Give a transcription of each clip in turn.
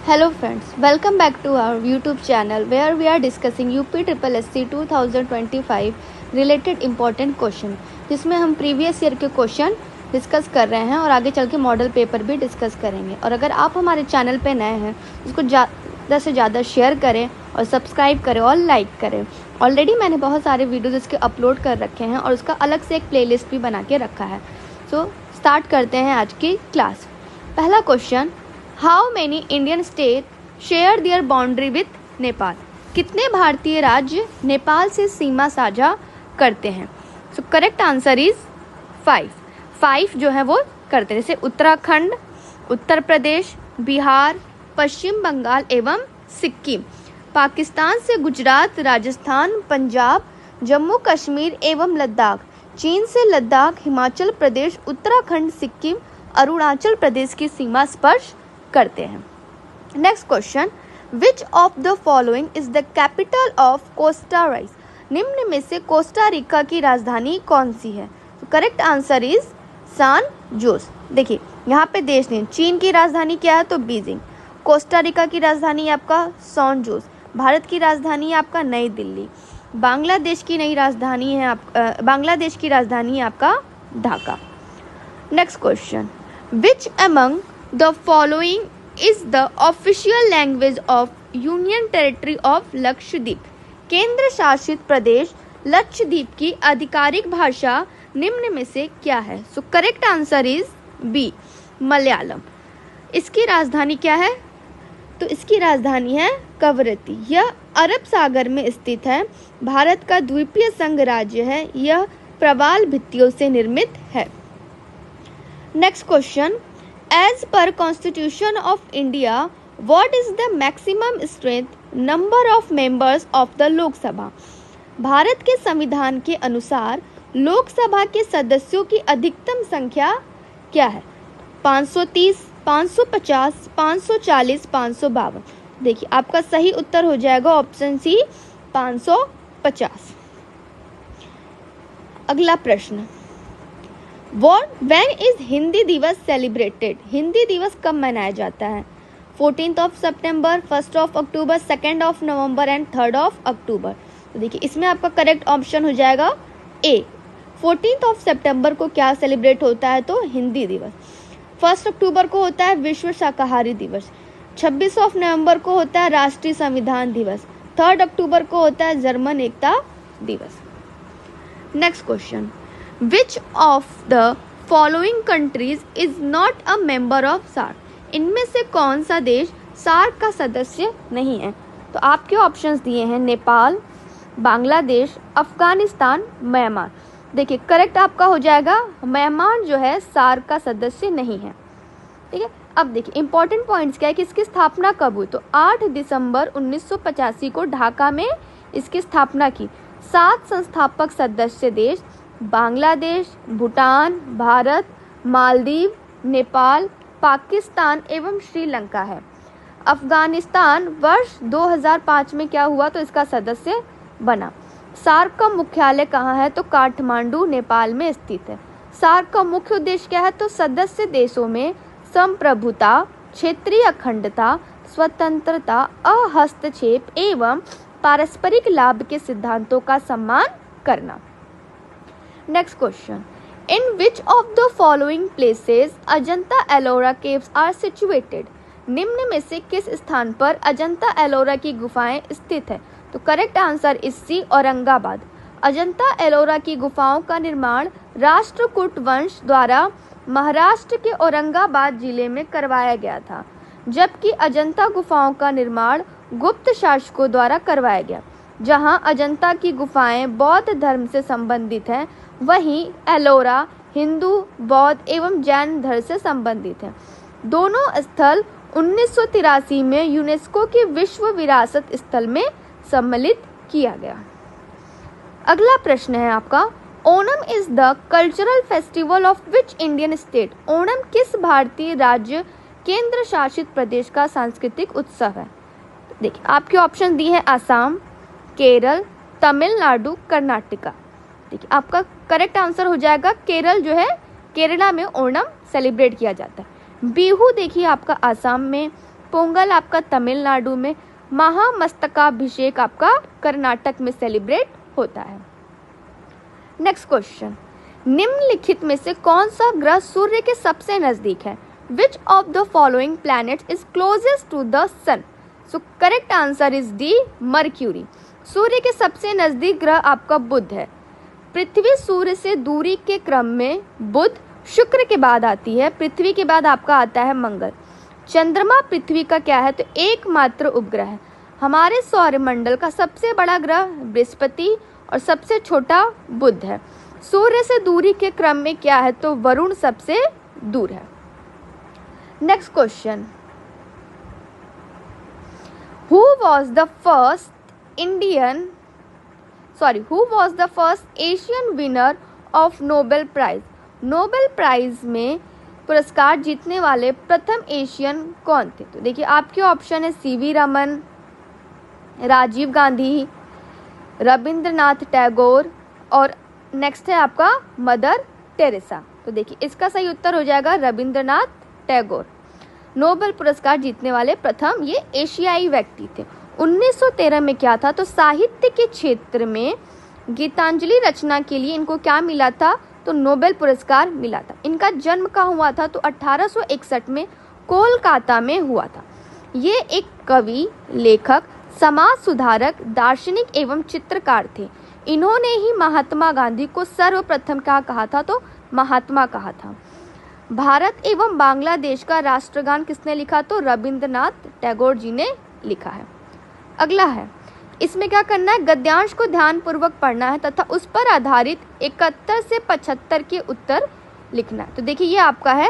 Hello friends, welcome back to our YouTube channel where we are discussing UPSSC 2025 related important question, जिसमें हम previous year के question discuss कर रहे हैं और आगे चल के मॉडल पेपर भी डिस्कस करेंगे। और अगर आप हमारे चैनल पे नए हैं उसको ज़्यादा से ज़्यादा शेयर करें और सब्सक्राइब करें और लाइक करें। ऑलरेडी मैंने बहुत सारे वीडियोज़ इसके अपलोड कर रखे हैं और उसका अलग से एक प्लेलिस्ट भी बना के रखा है। सो स्टार्ट करते हैं आज की क्लास। पहला question, how many Indian state share their boundary with Nepal? कितने भारतीय राज्य नेपाल से सीमा साझा करते हैं? सो करेक्ट आंसर इज 5। 5 जो है वो करते हैं, जैसे उत्तराखंड, उत्तर प्रदेश, बिहार, पश्चिम बंगाल एवं सिक्किम। पाकिस्तान से गुजरात, राजस्थान, पंजाब, जम्मू कश्मीर एवं लद्दाख। चीन से लद्दाख, हिमाचल प्रदेश, उत्तराखंड, सिक्किम, अरुणाचल प्रदेश की सीमा स्पर्श करते हैं। Next question, which of the following is the capital of Costa Raika? निम्न में से कोस्टा रिका की राजधानी कौन सी है? तो करेक्ट आंसर इज सान जोस। देखिए यहाँ पे देश नहीं, चीन की राजधानी क्या है तो बीजिंग, कोस्टा रिका की राजधानी आपका सैन जोस, भारत की राजधानी है आपका नई दिल्ली, बांग्लादेश की राजधानी है आपका Dhaka. Next question, which among the following is the official language of union territory of Lakshadweep? केंद्र शासित प्रदेश लक्षद्वीप की आधिकारिक भाषा निम्न में से क्या है? So correct answer is B, Malayalam. इसकी राजधानी क्या है? तो इसकी राजधानी है कवरत्ती। यह अरब सागर में स्थित है, भारत का द्वीपीय संघ राज्य है, यह प्रवाल भित्तियों से निर्मित है। Next question, as per constitution of India what is the maximum strength number of members of the Lok Sabha? Bharat के संविधान के अनुसार लोकसभा के सदस्यों की अधिकतम संख्या क्या है? 530, 550, 540, 552। देखिए आपका सही उत्तर हो जाएगा ऑप्शन सी, 550। अगला प्रश्न, व्हेन इज हिंदी दिवस सेलिब्रेटेड? हिंदी दिवस कब मनाया जाता है? 14 सितंबर, 1 अक्टूबर, 2 नवंबर एंड 3 अक्टूबर। तो देखिए इसमें आपका करेक्ट ऑप्शन हो जाएगा ए। 14 सितंबर को क्या सेलिब्रेट होता है तो हिंदी दिवस। 1 अक्टूबर को होता है विश्व शाकाहारी दिवस। 26 नवंबर को होता है राष्ट्रीय संविधान दिवस। 3 अक्टूबर को होता है जर्मन एकता दिवस। Next question, which of the following countries is not a member of SAARC? इनमें से कौन सा देश सार्क का सदस्य नहीं है? तो आपके ऑप्शंस दिए हैं नेपाल, बांग्लादेश, अफगानिस्तान, म्यांमार। देखिए करेक्ट आपका हो जाएगा म्यांमार जो है सार्क का सदस्य नहीं है। ठीक है, अब देखिए इंपॉर्टेंट पॉइंट्स क्या है कि इसकी स्थापना कब हुई? तो 8 दिसंबर 1985 को ढाका में इसकी स्थापना की। 7 संस्थापक सदस्य देश बांग्लादेश, भूटान, भारत, मालदीव, नेपाल, पाकिस्तान एवं श्रीलंका है। अफगानिस्तान वर्ष 2005 में क्या हुआ तो इसका सदस्य बना। सार्क का मुख्यालय कहाँ है? तो काठमांडू नेपाल में स्थित है। सार्क का मुख्य उद्देश्य क्या है? तो सदस्य देशों में संप्रभुता, क्षेत्रीय अखंडता, स्वतंत्रता, अहस्तक्षेप एवं पारस्परिक लाभ के सिद्धांतों का सम्मान करना। Next question, in which of the following places Ajanta Ellora caves are situated? निम्न में से किस स्थान पर अजंता एलोरा की गुफाएं स्थित है? तो करेक्ट आंसर इस सी, औरंगाबाद। अजंता एलोरा की गुफाओं का निर्माण राष्ट्रकूट वंश द्वारा महाराष्ट्र के औरंगाबाद जिले में करवाया गया था, जबकि अजंता गुफाओं का निर्माण गुप्त शासकों द्वारा करवाया गया। जहां अजंता की गुफाएं बौद्ध धर्म से संबंधित हैं, वहीं एलोरा हिंदू, बौद्ध एवं जैन धर्म से संबंधित है। दोनों स्थल 1983 में यूनेस्को के विश्व विरासत स्थल में सम्मिलित किया गया। अगला प्रश्न है आपका, Onam is the cultural festival of which Indian state? Onam किस भारतीय राज्य केंद्र शासित प्रदेश का सांस्कृतिक उत्सव है? देखिए आपके ऑप्शन दिए हैं आसाम, केरल, तमिलनाडु, कर्नाटका। देखिए आपका करेक्ट आंसर हो जाएगा केरल जो है, केरला में ओणम सेलिब्रेट किया जाता है। बिहू देखिए आपका आसाम में, पोंगल आपका तमिलनाडु में, महामस्तकाभिषेक आपका कर्नाटक में सेलिब्रेट होता है। नेक्स्ट क्वेश्चन, निम्नलिखित में से कौन सा ग्रह सूर्य के सबसे नजदीक है? Which of the following planets is closest to the sun? So correct answer is D, Mercury. सूर्य के सबसे नजदीक ग्रह आपका बुध है। पृथ्वी सूर्य से दूरी के क्रम में बुध शुक्र के बाद आती है, पृथ्वी के बाद आपका आता है मंगल। चंद्रमा पृथ्वी का क्या है? तो एकमात्र उपग्रह है। हमारे सौरमंडल का सबसे बड़ा ग्रह बृहस्पति और सबसे छोटा बुध है। सूर्य से दूरी के क्रम में क्या है? तो वरुण सबसे दूर है। Next question, who was the first Asian winner of Nobel prize? Nobel prize में पुरस्कार जीतने वाले प्रथम एशियन कौन थे? तो देखिए आपके ऑप्शन है सीवी रमन, राजीव गांधी, रविंद्रनाथ टैगोर और नेक्स्ट है आपका मदर टेरेसा। तो देखिए इसका सही उत्तर हो जाएगा रविंद्रनाथ टैगोर। नोबेल पुरस्कार जीतने वाले प्रथम ये एशियाई व्यक्ति थे। 1913 में क्या था? तो साहित्य के क्षेत्र में गीतांजलि रचना के लिए इनको क्या मिला था? तो नोबेल पुरस्कार मिला था। इनका जन्म कहाँ हुआ था? तो 1861 में कोलकाता में हुआ था। ये एक कवि, लेखक, समाज सुधारक, दार्शनिक एवं चित्रकार थे। इन्होंने ही महात्मा गांधी को सर्वप्रथम क्या कहा था? तो महात्मा कहा था। भारत एवं बांग्लादेश का राष्ट्रगान किसने लिखा? तो रविंद्रनाथ टैगोर जी ने लिखा है। अगला है, इसमें क्या करना है? गद्यांश को ध्यानपूर्वक पढ़ना है तथा उस पर आधारित 71 से 75 के उत्तर लिखना है। तो देखिए ये आपका है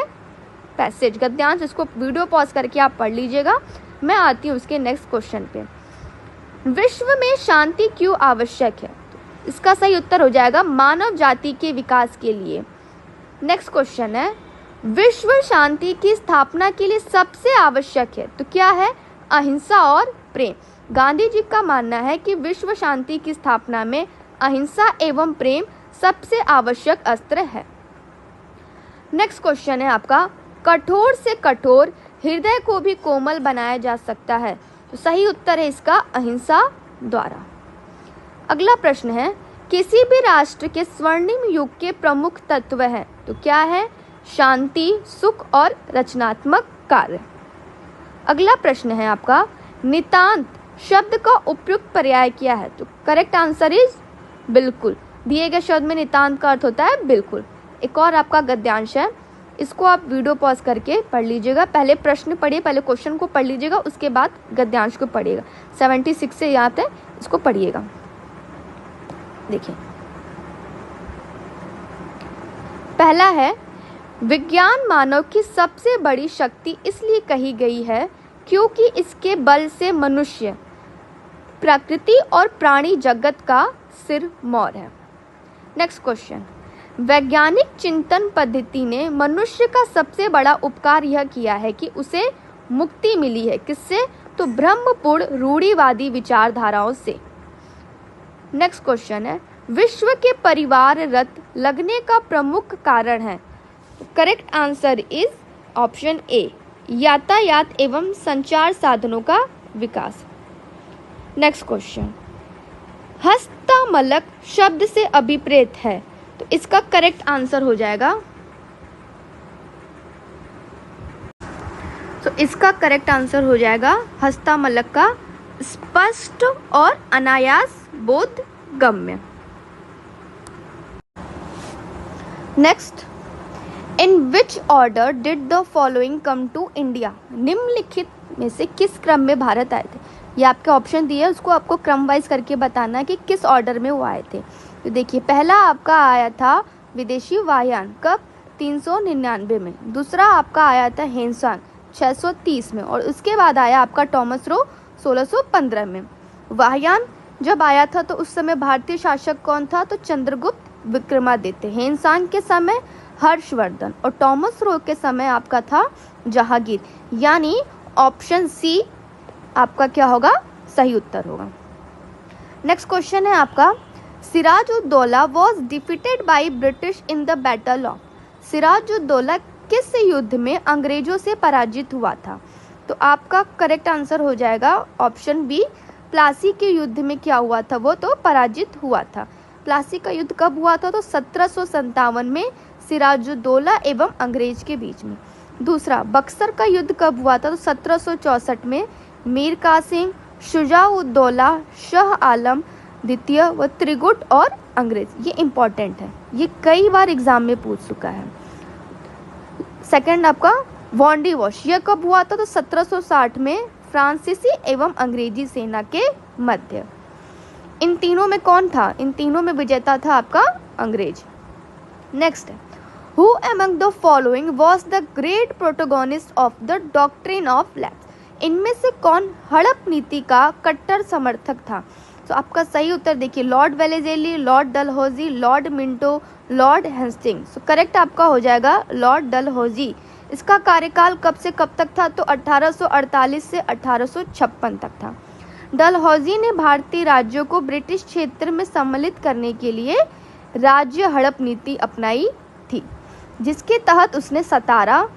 पैसेज गद्यांश, इसको वीडियो पॉज करके आप पढ़ लीजिएगा। मैं आती हूँ उसके नेक्स्ट क्वेश्चन पे। विश्व में शांति क्यों आवश्यक है? तो इसका सही उत्तर हो जाएगा मानव जाति के विकास के लिए। नेक्स्ट क्वेश्चन है, विश्व शांति की स्थापना के लिए सबसे आवश्यक है, तो क्या है? अहिंसा और प्रेम। गांधी जी का मानना है कि विश्व शांति की स्थापना में अहिंसा एवं प्रेम सबसे आवश्यक अस्त्र है। नेक्स्ट क्वेश्चन है आपका, कठोर से कठोर हृदय को भी कोमल बनाया जा सकता है, तो सही उत्तर है इसका अहिंसा द्वारा। अगला प्रश्न है, किसी भी राष्ट्र के स्वर्णिम युग के प्रमुख तत्व हैं, तो क्या है? शांति, सुख और रचनात्मक कार्य। अगला प्रश्न है आपका, नितांत शब्द का उपयुक्त पर्याय क्या है? तो करेक्ट आंसर इज बिल्कुल। दिए गए शब्द में नितांत का अर्थ होता है बिल्कुल। एक और आपका गद्यांश है, इसको आप वीडियो पॉज करके पढ़ लीजिएगा। पहले प्रश्न पढ़िए, पहले क्वेश्चन को पढ़ लीजिएगा, उसके बाद गद्यांश को पढ़िएगा। 76 से याद है, इसको पढ़िएगा। देखिए पहला है, विज्ञान मानव की सबसे बड़ी शक्ति इसलिए कही गई है क्योंकि इसके बल से मनुष्य, प्रकृति और प्राणी जगत का सिर मौर है। नेक्स्ट क्वेश्चन, वैज्ञानिक चिंतन पद्धति ने मनुष्य का सबसे बड़ा उपकार यह किया है कि उसे मुक्ति मिली है। किससे? तो ब्रह्मपूर्ण रूढ़िवादी विचारधाराओं से। नेक्स्ट क्वेश्चन है, विश्व के परिवार रथ लगने का प्रमुख कारण है। Correct answer is option A, यातायात एवं संचार साधनों का विकास। नेक्स्ट क्वेश्चन, हस्तमलक शब्द से अभिप्रेत है, तो इसका करेक्ट आंसर हो जाएगा, तो इसका करेक्ट आंसर हो जाएगा हस्तमलक का स्पष्ट और अनायास बोध गम्य। Next, in which order did the following come to India? निम्नलिखित में से किस क्रम में भारत आए थे? ये आपके ऑप्शन दिए, उसको आपको क्रम वाइज करके बताना है कि किस ऑर्डर में वो आए थे। तो देखिए पहला आपका आया था विदेशी वायुयान, कब? 399 में। दूसरा आपका आया था हेनसांग 630 में, और उसके बाद आया आपका टॉमस रो 1615 में। वायुयान जब आया था तो उस समय भारतीय शासक कौन था? तो चंद्रगुप्त विक्रमादित्य। हेनसांग के समय हर्षवर्धन, और टॉमस रो के समय आपका था जहांगीर। यानी ऑप्शन सी आपका क्या होगा? सही उत्तर होगा। नेक्स्ट क्वेश्चन है आपका, Sirajuddaula was defeated by British in the battle of. Sirajuddaula किस युद्ध में अंग्रेजों से पराजित हुआ था? तो आपका करेक्ट आंसर हो जाएगा ऑप्शन बी, प्लासी के युद्ध में क्या हुआ था, वो तो पराजित हुआ था। प्लासी का युद्ध कब हुआ था, तो 1757 में सिराजुद्दौला एवं अंग्रेज के बीच में। दूसरा, बक्सर का युद्ध कब हुआ था, तो 1764 में मीर कासिम, शुजाउद्दौला, शाह आलम द्वितीय व त्रिगुट और अंग्रेज। ये इंपॉर्टेंट है, ये कई बार एग्जाम में पूछ चुका है। सेकंड आपका वॉन्डी वॉश, यह कब हुआ था, तो 1760 में फ्रांसीसी एवं अंग्रेजी सेना के मध्य। इन तीनों में कौन था, इन तीनों में विजेता था आपका अंग्रेज। नेक्स्ट है, who among the following was the great protagonist of the doctrine of lapse. इनमें से कौन हड़प नीति का कट्टर समर्थक था। तो आपका सही उत्तर देखिए, Lord Wellesley, Lord Dalhousie, Lord Minto, Lord Hastings. तो करेक्ट आपका हो जाएगा लॉर्ड डलहौजी। इसका कार्यकाल कब से कब तक था, तो 1848 से 1856 तक था। डलहौजी ने भारतीय राज्यों को ब्रिटिश क्षेत्र में सम्मिलित करने के लिए राज्य हड़प नीति अपनाई थी, जिसके तहत उसने सतारा,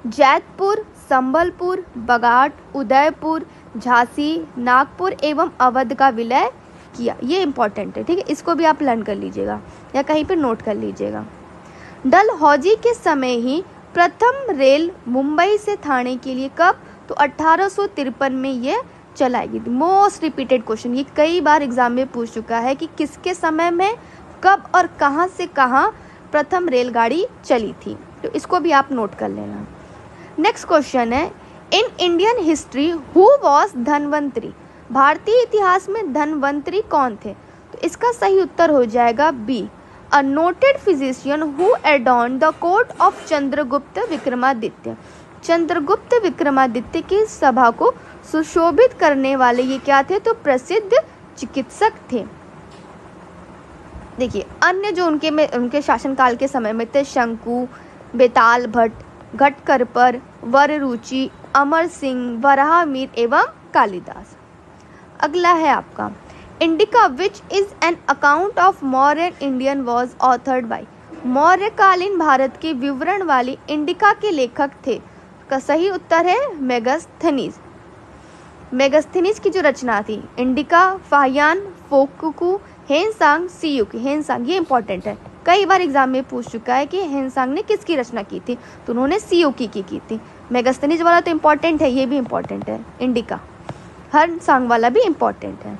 जैतपुर, संबलपुर, बगाट, उदयपुर, झांसी, नागपुर एवं अवध का विलय किया। ये इंपॉर्टेंट है, ठीक है, इसको भी आप लर्न कर लीजिएगा या कहीं पे नोट कर लीजिएगा। डलहौजी के समय ही प्रथम रेल मुंबई से ठाणे के लिए कब, तो 1853 में ये चलाई गई थी। मोस्ट रिपीटेड क्वेश्चन, ये कई बार एग्जाम में पूछ चुका है कि किसके समय में, कब और कहाँ से कहाँ प्रथम रेलगाड़ी चली थी। तो इसको भी आप नोट कर लेना। नेक्स्ट क्वेश्चन है, in Indian history who was Dhanvantari. भारतीय इतिहास में धनवंतरी कौन थे। तो इसका सही उत्तर हो जाएगा B, a noted physician who adorn the court of Chandragupta Vikramaditya. Chandragupta Vikramaditya की सभा को सुशोभित करने वाले ये क्या थे, तो प्रसिद्ध चिकित्सक थे। देखिए अन्य जो उनके शासनकाल के समय में थे, शंकु, बेताल भट्ट, घटकरपर, वररुचि, अमर सिंह, वराहमिहिर एवं कालिदास। अगला है आपका, Indica which is an account of Maurya Indian was authored by. मौर्यकालीन भारत के विवरण वाली इंडिका के लेखक थे। का सही उत्तर है मेगास्थनीज। मेगास्थनीज की जो रचना थी, इंडिका, फाहियान, फोकुकू, हेनसांग, सियुकी। हेनसांग ये इंपॉर्टेंट है, कई बार एग्जाम में पूछ चुका है कि हेनसांग ने किसकी रचना की थी, तो उन्होंने सियुकी की थी। मेगास्थनीज वाला तो इंपॉर्टेंट है, ये भी इंपॉर्टेंट है। इंडिका, हेनसांग वाला भी इंपॉर्टेंट है।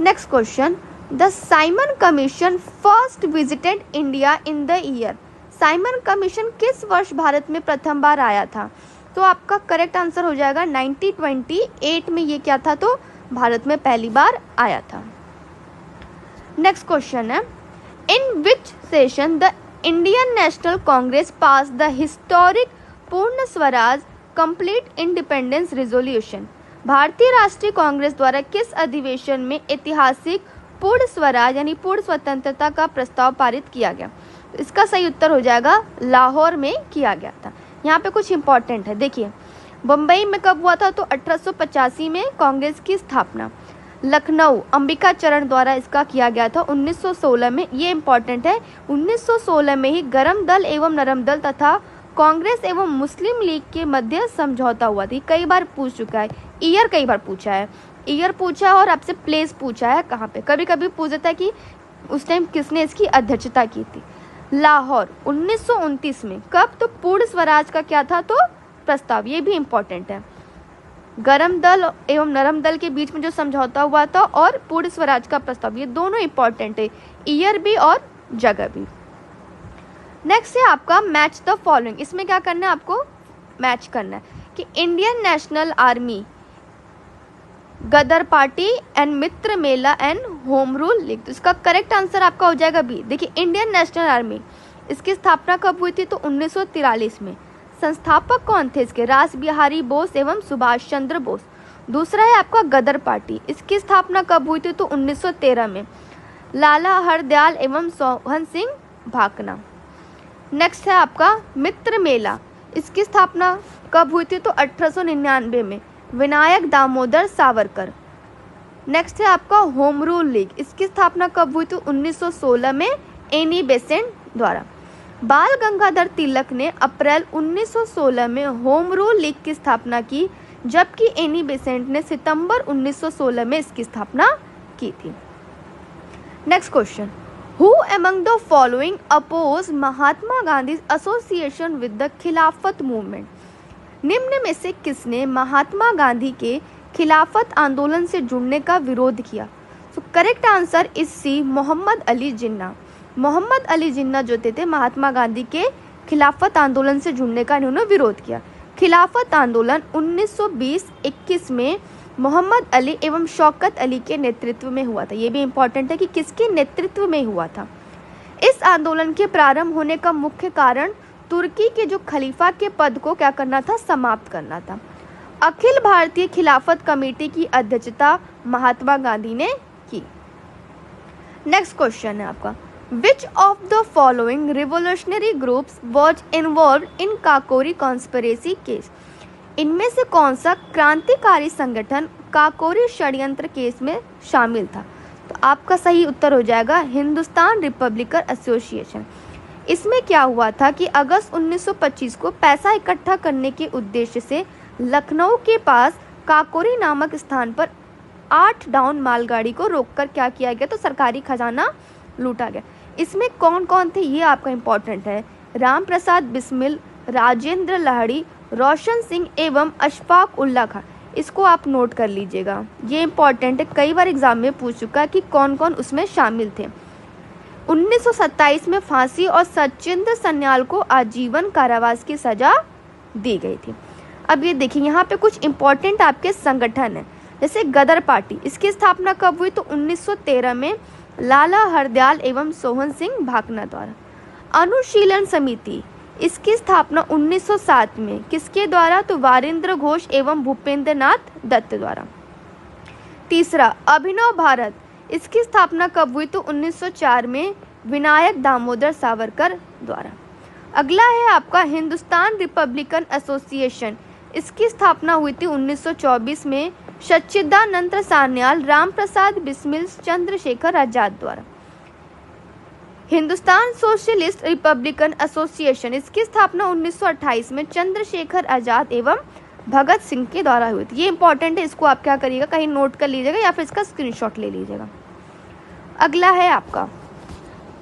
Next question, the Simon commission first visited India in the year. Simon commission किस वर्ष भारत में प्रथम बार आया था। तो आपका करेक्ट आंसर हो जाएगा 1928 में ये क्या था, तो भारत में पहली बार आया था। नेक्स्ट क्वेश्चन है, in which session the Indian National Congress pass the historic Purna Swaraj complete independence resolution. भारतीय राष्ट्रीय कांग्रेस द्वारा किस अधिवेशन में ऐतिहासिक पूर्ण स्वराज यानी पूर्ण स्वतंत्रता का प्रस्ताव पारित किया गया। तो इसका सही उत्तर हो जाएगा लाहौर में किया गया था। यहाँ पे कुछ इंपॉर्टेंट है, देखिए बम्बई में कब हुआ था, तो 1885 में कांग्रेस की स्थापना। लखनऊ अंबिका चरण द्वारा इसका किया गया था 1916 में। ये इंपॉर्टेंट है, 1916 में ही गरम दल एवं नरम दल तथा कांग्रेस एवं मुस्लिम लीग के मध्य समझौता हुआ था। कई बार पूछ चुका है, ईयर कई बार पूछा है, ईयर पूछा और आपसे प्लेस पूछा है कहाँ पे। कभी कभी पूछता है कि उस टाइम किसने इसकी अध्यक्षता की थी। लाहौर 1929 में कब, तो पूर्ण स्वराज का क्या था, तो प्रस्ताव। ये भी इंपॉर्टेंट है, गरम दल एवं नरम दल के बीच में जो समझौता हुआ था और पूर्ण स्वराज का प्रस्ताव, ये दोनों इंपॉर्टेंट है, ईयर भी और जगह भी। नेक्स्ट है आपका मैच द फॉलोइंग। इसमें क्या करना है, आपको मैच करना है कि Indian national army, Ghadar party and Mitra Mela and home rule league. तो इसका करेक्ट आंसर आपका हो जाएगा बी। देखिए इंडियन नेशनल आर्मी, इसकी स्थापना कब हुई थी, तो 1943 में। संस्थापक कौन थे इसके, रास बिहारी बोस एवं सुभाष चंद्र बोस। दूसरा है आपका गदर पार्टी, इसकी स्थापना कब हुई थी, तो 1913 में। लाला हरदयाल एवं सोहन सिंह भाकना। नेक्स्ट है आपका मित्र मेला, इसकी स्थापना कब हुई थी, तो 1899 में। विनायक दामोदर सावरकर। नेक्स्ट है आपका होम रूल लीग, इसकी स्थापना कब हुई, तो 1916 में एनी बेसेंट द्वारा। बाल गंगाधर तिलक ने अप्रैल 1916 में होम रूल लीग की स्थापना की, जबकि एनी बेसेंट ने सितंबर 1916 में इसकी स्थापना की थी। Next question, who among the following oppose Mahatma Gandhi association with the Khilafat movement? निम्न में से किसने महात्मा गांधी के खिलाफत आंदोलन से जुड़ने का विरोध किया? तो correct answer is C, Mohammad Ali Jinnah. Mohammad Ali Jinnah जो थे महात्मा गांधी के खिलाफत आंदोलन से जुड़ने का इन्होंने विरोध किया। खिलाफत आंदोलन 1920-21 में मोहम्मद अली एवं शौकत अली के नेतृत्व में हुआ था। ये भी इम्पोर्टेंट है कि किसके नेतृत्व में हुआ था। इस आंदोलन के प्रारंभ होने का मुख्य कारण तुर्की के जो खलीफा के पद को क्या करना था, समाप्त करना था। अखिल भारतीय खिलाफत कमेटी की अध्यक्षता महात्मा गांधी ने की। नेक्स्ट क्वेश्चन है आपका, Which of the following revolutionary groups was involved in Kakori conspiracy case? इनमें से कौन सा क्रांतिकारी संगठन काकोरी षड्यंत्र केस में शामिल था? तो आपका सही उत्तर हो जाएगा हिंदुस्तान रिपब्लिकन एसोसिएशन। इसमें क्या हुआ था कि अगस्त 1925 को पैसा इकट्ठा करने के उद्देश्य से लखनऊ के पास काकोरी नामक स्थान पर 8 डाउन मालगाड़ी को रोककर क्या किया गया, तो सरकारी खजाना लूटा गया। इसमें कौन कौन थे ये आपका इम्पोर्टेंट है, राम प्रसाद बिस्मिल, राजेंद्र लाहिड़ी, रोशन सिंह एवं अशफाक उल्ला खां। इसको आप नोट कर लीजिएगा, ये इम्पोर्टेंट है, कई बार एग्जाम में पूछ चुका है कि कौन कौन उसमें शामिल थे। 1927 में फांसी और सचिंद्र सन्याल को आजीवन कारावास की सजा दी गई थी। अब ये देखिए यहाँ पे कुछ इम्पोर्टेंट आपके संगठन हैं, जैसे गदर पार्टी, इसकी स्थापना कब हुई, तो 1913 में लाला हरदयाल एवं सोहन सिंह भाकना द्वारा। अनुशीलन समिति, इसकी स्थापना 1907 में किसके द्वारा, तो वारिंद्र घोष एवं भूपेंद्र नाथ दत्त द्वारा। तीसरा, अभिनव भारत, इसकी स्थापना कब हुई, तो 1904 में विनायक दामोदर सावरकर द्वारा। अगला है आपका हिंदुस्तान रिपब्लिकन एसोसिएशन, इसकी स्थापना हुई थी 1924 में सच्चिदानंद सान्याल, राम प्रसाद बिस्मिल, चंद्रशेखर आजाद द्वारा। हिंदुस्तान सोशलिस्ट रिपब्लिकन एसोसिएशन, इसकी स्थापना 1928 में चंद्रशेखर आजाद एवं भगत सिंह के द्वारा हुई थी। ये इंपॉर्टेंट है, इसको आप क्या करिएगा, कहीं नोट कर लीजिएगा या फिर इसका स्क्रीनशॉट ले लीजिएगा। अगला है आपका,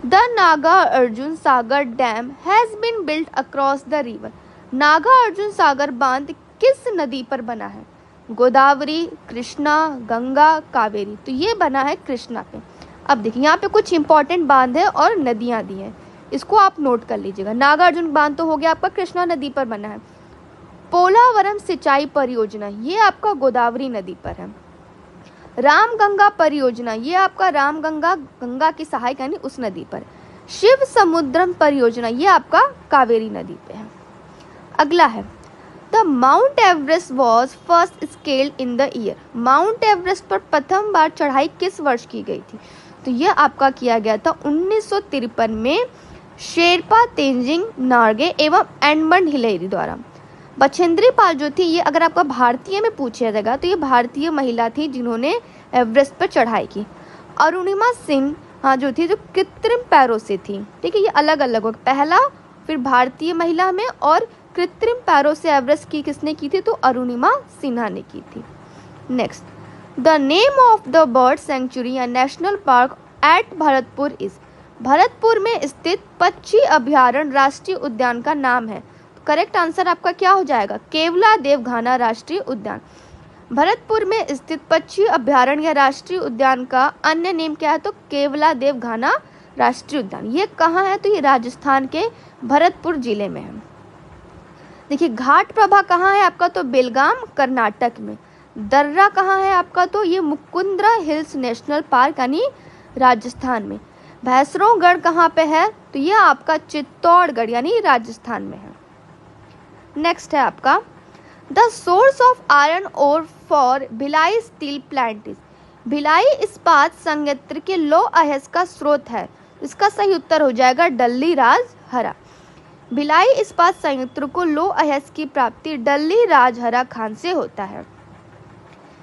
the Nagarjuna Sagar dam has been built across the river. Nagarjuna Sagar बांध किस नदी पर बना है, गोदावरी, कृष्णा, गंगा, कावेरी। तो ये बना है कृष्णा पे। अब देखिए यहाँ पे कुछ इंपॉर्टेंट बांध है और नदियाँ दी हैं, इसको आप नोट कर लीजिएगा। नागार्जुन बांध तो हो गया आपका, कृष्णा नदी पर बना है। पोलावरम सिंचाई परियोजना, ये आपका गोदावरी नदी पर है। राम गंगा परियोजना, ये आपका राम गंगा, गंगा की सहायक यानी उस नदी पर। शिव समुद्रम परियोजना, ये आपका कावेरी नदी पे है। अगला है, the mount Everest was first scaled in the year. Mount Everest पर प्रथम बार चढ़ाई किस वर्ष की गई थी, तो यह आपका किया गया था 1953 में शेरपा तेंजिंग नार्गे एवं एडमंड हिलेरी द्वारा। बछेंद्री पाल जो थी, ये अगर आपका भारतीय में पूछा जाएगा तो ये भारतीय महिला थी जिन्होंने एवरेस्ट पर चढ़ाई की। अरुणिमा सिंह हाँ जो थी, जो कृत्रिम पैरों से थी, ठीक है, ये अलग अलग हो, पहला फिर भारतीय महिला में और कृत्रिम पैरों से एवरेस्ट की किसने की थी, तो अरुणिमा सिन्हा ने की थी। Next, the name of the bird sanctuary या national park at Bharatpur is. Bharatpur में स्थित पक्षी अभ्यारण्य राष्ट्रीय उद्यान का नाम है। करेक्ट आंसर आपका क्या हो जाएगा, केवला देवघाना राष्ट्रीय उद्यान। भरतपुर में स्थित पक्षी अभ्यारण्य या राष्ट्रीय उद्यान का अन्य नेम क्या है, तो केवला देवघाना राष्ट्रीय उद्यान। ये कहाँ है, तो ये राजस्थान के भरतपुर जिले में है। देखिए घाट प्रभा कहाँ है आपका, तो बेलगाम कर्नाटक में। दर्रा कहाँ है आपका, तो ये मुकुंद्रा हिल्स नेशनल पार्क यानी राजस्थान में। भैंसरोगढ़ कहाँ पे है, तो ये आपका चित्तौड़गढ़ यानी राजस्थान में है। नेक्स्ट है आपका, the source of iron ore for Bhilai steel plant is. Bhilai इस्पात संयंत्र के लौह अयस्क का स्रोत है। इसका सही उत्तर हो जाएगा डल्ली राजहरा। भिलाई इस्पात संयंत्र को लौह अयस्क की प्राप्ति डल्ली राजहरा खान से होता है।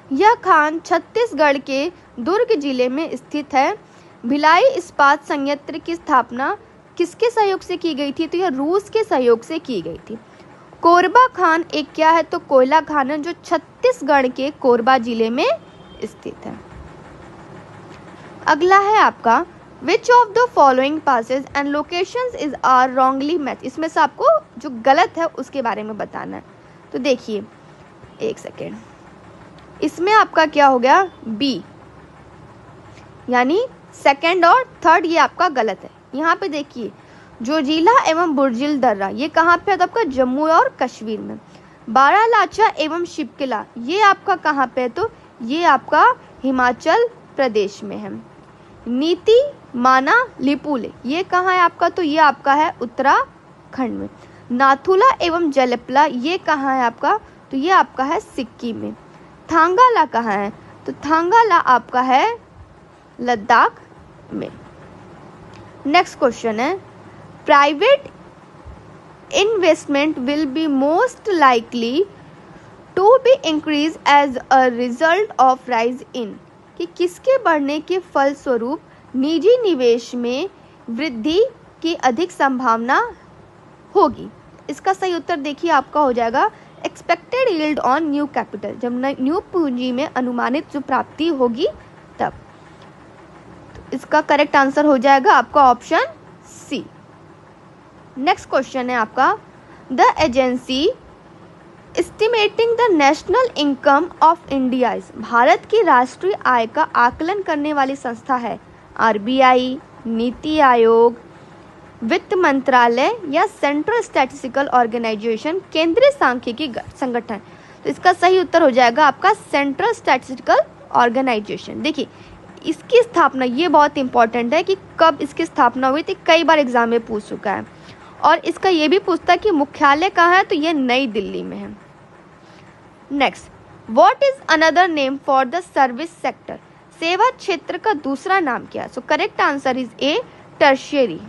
यह खान छत्तीसगढ़ के दुर्ग जिले में स्थित है। भिलाई इस्पात संयंत्र की स्थापना किसके सहयोग से की गई थी? तो यह रूस के सहयोग से की गई थी। कोरबा खान एक क्या है? तो कोयला खान है, जो छत्तीसगढ़ के कोरबा जिले में स्थित है। अगला है आपका which of the following passes and locations is are wrongly match. इसमें से आपको जो गलत है उसके बारे में बताना है। तो देखिए एक सेकेंड, इसमें आपका क्या हो गया? बी, यानी सेकंड और थर्ड ये आपका गलत है। यहाँ पे देखिए जोजिला एवं बुर्जिल दर्रा ये कहाँ पे है? तो आपका जम्मू और कश्मीर में। बारालाचा एवं शिपकिला ये आपका कहाँ पे है? तो ये आपका हिमाचल प्रदेश में है। नीति माना लिपुले ये कहाँ है आपका? तो ये आपका है उत्तराखंड में। नाथुला एवं जलपला ये कहाँ है आपका? तो ये आपका है सिक्किम में। थांगाला कहाँ है? तो थांगाला आपका है लद्दाख में। नेक्स्ट क्वेश्चन है private investment will be most likely to be increase as a result of rise in, कि किसके बढ़ने के फलस्वरूप निजी निवेश में वृद्धि की अधिक संभावना होगी। इसका सही उत्तर देखिए आपका हो जाएगा expected yield on new capital, जब न्यू पूंजी में अनुमानित जो प्राप्ति होगी तब। तो इसका करेक्ट आंसर हो जाएगा आपका ऑप्शन सी। नेक्स्ट क्वेश्चन है आपका the agency estimating the national income of India is, Bharat की राष्ट्रीय आय का आकलन करने वाली संस्था है आरबीआई, नीति आयोग, वित्त मंत्रालय या सेंट्रल स्टैटिस्टिकल ऑर्गेनाइजेशन, केंद्रीय सांख्यिकी संगठन। तो इसका सही उत्तर हो जाएगा आपका सेंट्रल स्टैटिस्टिकल ऑर्गेनाइजेशन। देखिए इसकी स्थापना, ये बहुत इंपॉर्टेंट है कि कब इसकी स्थापना हुई थी, कई बार एग्जाम में पूछ चुका है। और इसका ये भी पूछता है कि मुख्यालय कहाँ है? तो ये नई दिल्ली में है। Next, what is another name for the service sector, सेवा क्षेत्र का दूसरा नाम क्या है? So correct answer is a tertiary.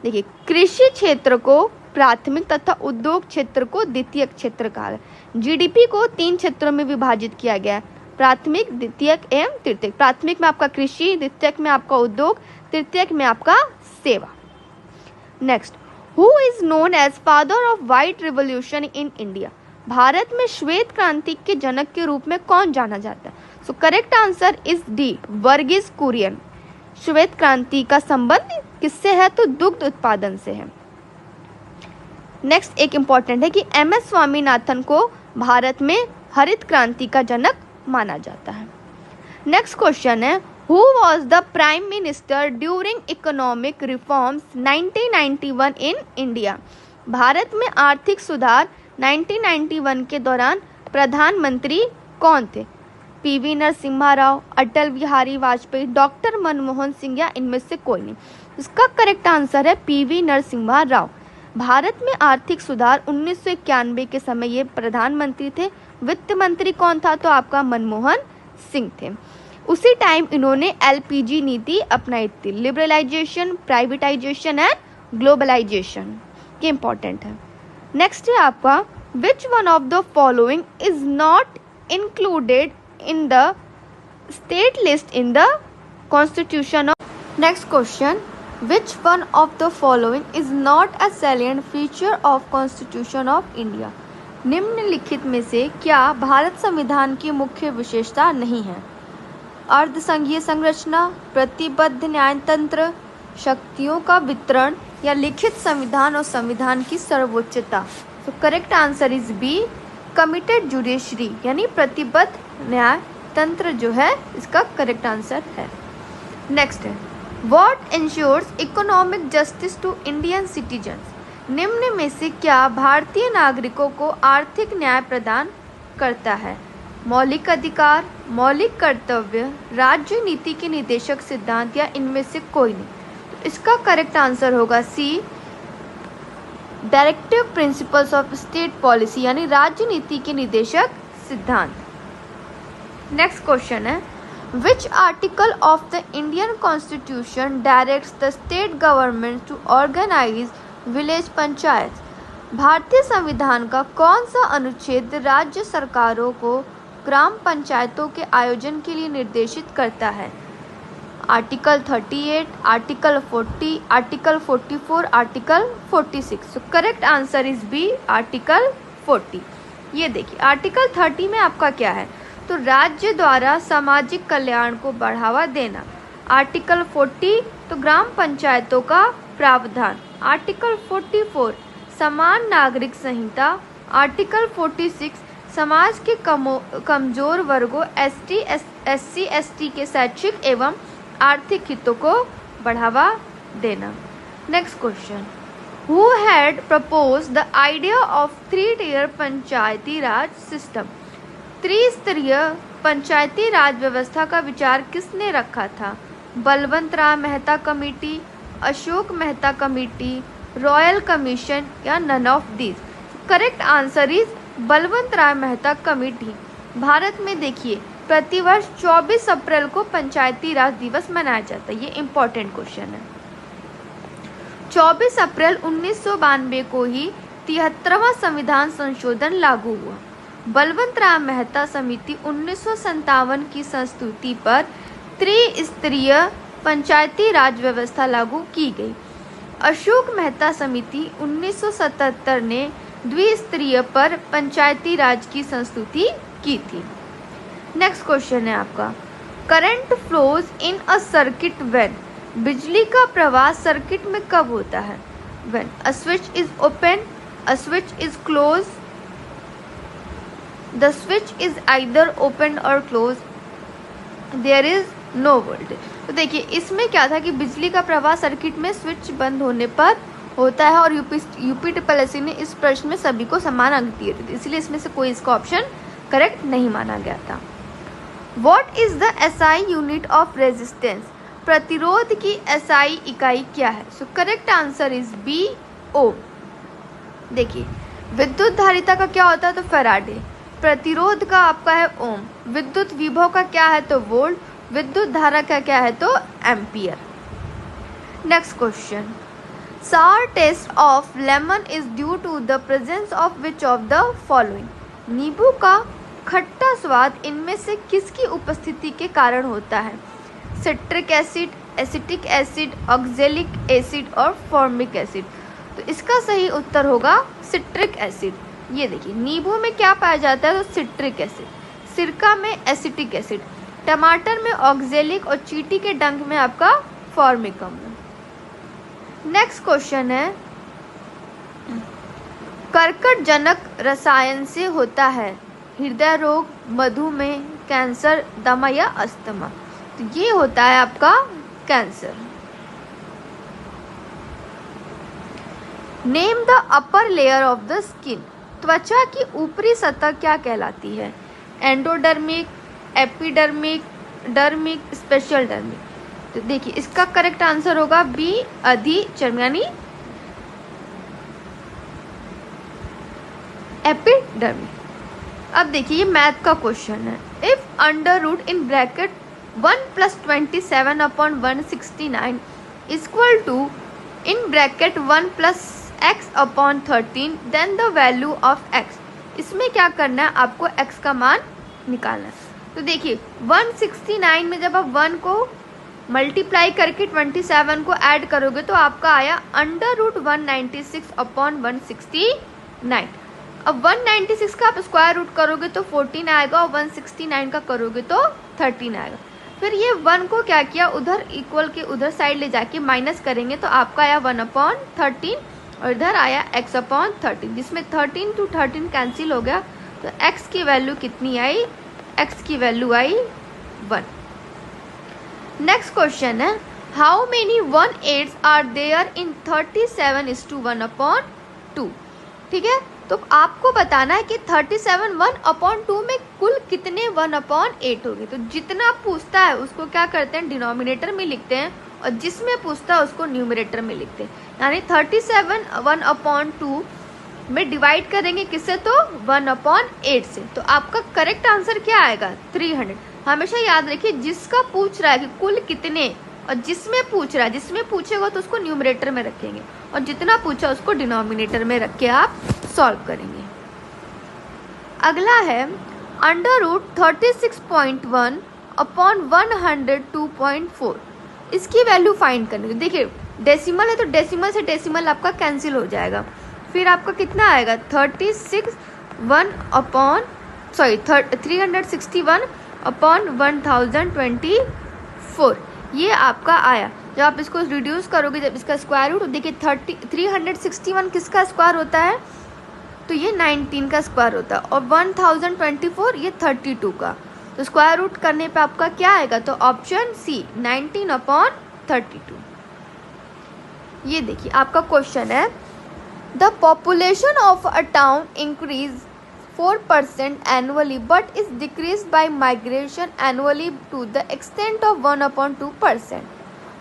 देखिए कृषि क्षेत्र को प्राथमिक तथा उद्योग क्षेत्र को द्वितीयक क्षेत्र कहा है। जीडीपी को 3 क्षेत्रों में विभाजित किया गया है, प्राथमिक, द्वितीयक एवं तृतीयक। प्राथमिक में आपका कृषि, द्वितीयक में आपका उद्योग, तृतीयक में आपका सेवा। Next, who is known as father of white revolution in India, Bharat में श्वेत क्रांति के जनक के रूप में कौन जाना जाता है? So correct answer is D, Verghese Kurien. श्वेत क्रांति का संबंध किससे है? तो दुग्ध उत्पादन से है। नेक्स्ट एक इंपॉर्टेंट है कि एम एस स्वामीनाथन को भारत में हरित क्रांति का जनक माना जाता है। नेक्स्ट क्वेश्चन है who was the prime minister during economic reforms 1991 in India, Bharat में आर्थिक सुधार 1991 के दौरान प्रधानमंत्री कौन थे? पीवी नरसिम्हा राव, अटल बिहारी वाजपेयी, डॉक्टर मनमोहन सिंह या इनमें से कोई नहीं। इसका करेक्ट आंसर है पीवी नरसिम्हा राव। भारत में आर्थिक सुधार 1991 के समय ये प्रधानमंत्री थे। वित्त मंत्री कौन था? तो आपका मनमोहन सिंह थे। उसी टाइम इन्होंने एलपीजी नीति अपनाई थी, लिबरलाइजेशन, प्राइवेटाइजेशन एंड ग्लोबलाइजेशन, ये इंपॉर्टेंट है। नेक्स्ट है आपका which one of the following is not included in the state list in the constitution of. Next question, which one of the following is not a salient feature of constitution of India, निम्नलिखित में से क्या भारत संविधान की मुख्य विशेषता नहीं है? अर्धसंघीय संरचना, प्रतिबद्ध न्यायतंत्र, शक्तियों का वितरण या लिखित संविधान और संविधान की सर्वोच्चता। तो correct answer is B, committed judiciary, यानी प्रतिबद्ध न्याय तंत्र जो है इसका करेक्ट आंसर है। नेक्स्ट है what ensures economic justice to Indian citizens, निम्न में से क्या भारतीय नागरिकों को आर्थिक न्याय प्रदान करता है? मौलिक अधिकार, मौलिक कर्तव्य, राज्य नीति के निदेशक सिद्धांत या इनमें से कोई नहीं। तो इसका करेक्ट आंसर होगा C, directive principles of state policy, यानी राज्य नीति के निदेशक सिद्धांत। नेक्स्ट क्वेश्चन है which article of the Indian constitution directs the state government to organise village panchayat, भारतीय संविधान का कौन सा अनुच्छेद राज्य सरकारों को ग्राम पंचायतों के आयोजन के लिए निर्देशित करता है? Article 38, article 40, article 44, article 46। So correct answer is B, article 40। ये देखिए आर्टिकल 30 में आपका क्या है, तो राज्य द्वारा सामाजिक कल्याण को बढ़ावा देना। आर्टिकल 40 तो ग्राम पंचायतों का प्रावधान। आर्टिकल 44 समान नागरिक संहिता। आर्टिकल 46 समाज के कमजोर वर्गों SC ST के शैक्षिक एवं आर्थिक हितों को बढ़ावा देना। Next question, who had propose the idea of 3-tier panchayati raj system? त्रिस्तरीय पंचायती राज व्यवस्था का विचार किसने रखा था? Balwant Rai Mehta committee, Ashok Mehta committee, royal commission या none of these? Correct answer is Balwant Rai Mehta committee. Bharat में देखिए प्रतिवर्ष 24 अप्रैल को पंचायती राज दिवस मनाया जाता है। ये इंपॉर्टेंट क्वेश्चन है। 24 अप्रैल 1992 को ही 73वां संविधान संशोधन लागू हुआ। बलवंत राय मेहता समिति 1957 की संस्तुति पर त्रिस्तरीय पंचायती राज व्यवस्था लागू की गई। अशोक मेहता समिति 1977 ने द्विस्तरीय पर पंचायती राज की संस्तुति की थी। नेक्स्ट क्वेश्चन है आपका, current flows in a circuit when? बिजली का प्रवाह सर्किट में कब होता है? When a switch is open, a switch is close, the switch is either open और close, there is no voltage. तो देखिए इसमें क्या था कि बिजली का प्रवाह सर्किट में स्विच बंद होने पर होता है और यूपी ने इस प्रश्न में सभी को समान अंक दिए थे, इसलिए इसमें से कोई इसका ऑप्शन करेक्ट नहीं माना गया था। What is the SI unit of resistance? प्रतिरोध की SI इकाई क्या है? So correct answer is B, ohm. देखिए विद्युत धारिता का क्या होता है, तो फैराडे। प्रतिरोध का आपका है ओम। विद्युत विभव का क्या है, तो वोल्ट। विद्युत धारा का क्या है, तो ampere. Next question, sour taste of lemon is due to the presence of which of the following? नींबू का खट्टा स्वाद इनमें से किसकी उपस्थिति के कारण होता है? Citric acid, acetic acid, oxalic acid और फॉर्मिक एसिड। तो इसका सही उत्तर होगा सिट्रिक एसिड। ये देखिए नींबू में क्या पाया जाता है, तो सिट्रिक एसिड। सिरका में एसिटिक एसिड, टमाटर में ऑक्जेलिक और चींटी के डंक में आपका फॉर्मिक अम्ल। नेक्स्ट क्वेश्चन है, कर्कट जनक रसायन से होता है हृदय रोग, मधुमेह, कैंसर, दमा या अस्थमा? तो ये होता है आपका cancer. Name the upper layer of the skin. त्वचा की ऊपरी सतह क्या कहलाती है? Endodermic, epidermic, dermic, special dermic. तो देखिए इसका करेक्ट आंसर होगा बी, अधिचर्म यानी एपिडर्मिक। अब देखिए ये मैथ का क्वेश्चन है। If under root in bracket 1 + 27/169 equal to in bracket 1 + x/13 then the value of x। इसमें क्या करना है, आपको x का मान निकालना है। तो देखिए 169 में जब आप 1 को मल्टीप्लाई करके 27 को ऐड करोगे तो आपका आया √196/169। अब 196 का आप स्क्वायर रूट करोगे तो 14 आएगा और 169 का करोगे तो 13 आएगा। फिर ये 1 को क्या किया, उधर इक्वल के उधर साइड ले जाके माइनस करेंगे तो आपका आया 1/13 और इधर आया x/13, जिसमें 13 to 13 कैंसिल हो गया तो x की वैल्यू कितनी आई, x की वैल्यू आई 1। नेक्स्ट क्वेश्चन है, how many 1/8 are there in 37:1/2? ठीक है, तो आपको बताना है कि 37 1/2 में कुल कितने 1/8 होंगे। तो जितना पूछता है उसको क्या करते हैं, डिनोमिनेटर में लिखते हैं और जिसमें पूछता है उसको न्यूमरेटर में लिखते हैं। यानी 37 1/2 में डिवाइड करेंगे किससे, तो 1/8 से। तो आपका करेक्ट आंसर क्या आएगा, 300। हमेशा याद रखिए जिसका पूछ रहा है कि कुल कितने और जिसमें पूछ रहा है, जिसमें पूछेगा तो उसको न्यूमरेटर में रखेंगे और जितना पूछा उसको डिनोमिनेटर में रख के आप सॉल्व करेंगे। अगला है √36.1/102.4। इसकी वैल्यू फाइंड करनी है। देखिए डेसिमल है तो डेसिमल से डेसिमल आपका कैंसिल हो जाएगा, फिर आपका कितना आएगा 361 अपॉन 1024, ये आपका आया। जब आप इसको रिड्यूस करोगे, जब इसका स्क्वायर रूट, देखिए 361 किसका स्क्वायर होता है, तो ये 19 का स्क्वायर होता है, और 1024 ये 32 का, तो स्क्वायर रूट करने पे आपका क्या आएगा, तो ऑप्शन सी 19/32। ये देखिए आपका क्वेश्चन है, the population of a town increase 4% annually but is decrease by migration annually to the extent of 1/2%.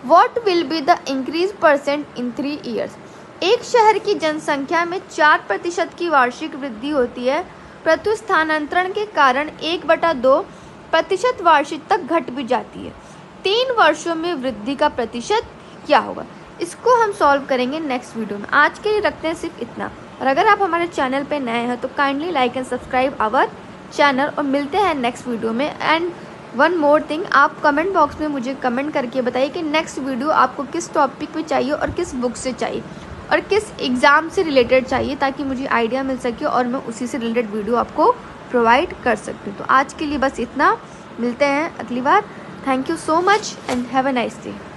What will be the increase percent in 3 years? एक शहर की जनसंख्या में 4% की वार्षिक वृद्धि होती है, परंतु स्थानांतरण के कारण 1/2% वार्षिक तक घट भी जाती है। 3 वर्षों में वृद्धि का प्रतिशत क्या होगा? इसको हम सॉल्व करेंगे नेक्स्ट वीडियो में। आज के लिए रखते हैं सिर्फ इतना, और अगर आप हमारे चैनल पे नए हैं तो kindly like and subscribe our channel, और मिलते हैं नेक्स्ट वीडियो में। एंड वन मोर थिंग, आप कमेंट बॉक्स में मुझे कमेंट करके बताइए कि नेक्स्ट वीडियो आपको किस टॉपिक पे चाहिए और किस बुक से चाहिए और किस एग्ज़ाम से रिलेटेड चाहिए, ताकि मुझे आइडिया मिल सके और मैं उसी से रिलेटेड वीडियो आपको प्रोवाइड कर सकती हूँ। तो आज के लिए बस इतना, मिलते हैं अगली बार। Thank you so much and have a nice day.